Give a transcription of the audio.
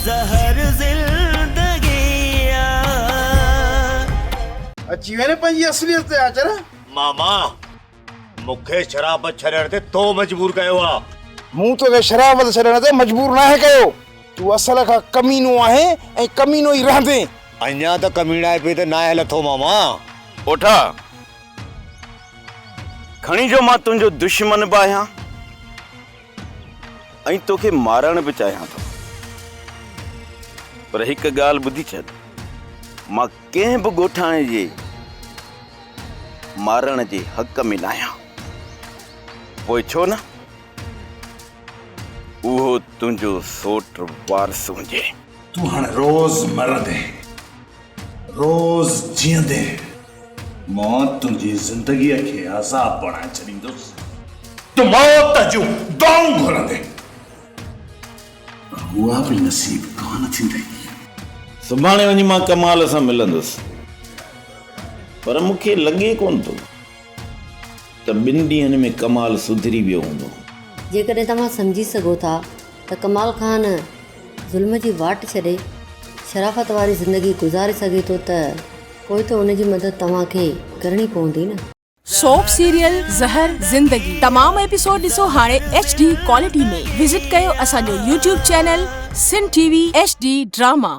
ज़हर ज़िंदगी अची वने पंहिंजी असलियत ते अचर मामा मूंखे शराब छॾण ते तो मजबूर कयो आ। मूं तो शराब छॾण ते मजबूर नाहे कयो। तू असल खां कमीनो आहे ऐं कमीनो ई रहंदे। अञा त कमीना पे ते ना लथो मामा। ओठा खणी जो मां तुंहिंजो दुश्मन बि आहियां ऐं तोखे मारण बि चाहियां थो, पर हिकु ॻाल्हि ॿुधी छॾ, मां कंहिं बि ॻोठाणे जे मारण जे हक़ में न आहियां। पोइ छो न उहो तुंहिंजो सोट वारस हुजे। तू हाणे रोज़ मरंदे रोज़ जीअंदे मौत तुंहिंजी ज़िंदगीअ खे अज़ाब बणाए छॾींदुसि। तू मौत जूं दुआऊं घुरंदे, उहा बि नसीब कान थींदई। सुभाणे वञी मां कमाल सां मिलंदुसि, पर मूंखे लॻे कोन थो त ॿिनि ॾींहंनि में कमाल सुधरी वियो हूंदो। जेकॾहिं तव्हां सम्झी सघो था त कमाल ख़ान ज़ुल्म जी वाट छॾे शराफ़त वारी ज़िंदगी गुज़ारे सघे थो, त पोइ त उनजी मदद तव्हांखे करणी पवंदी न। सोप सीरियल ज़हर ज़िंदगी तमाम एपिसोड ॾिसो हाणे HD क्वालिटी में। विज़िट कयो असांजो YouTube चैनल सिन TV HD ड्रामा।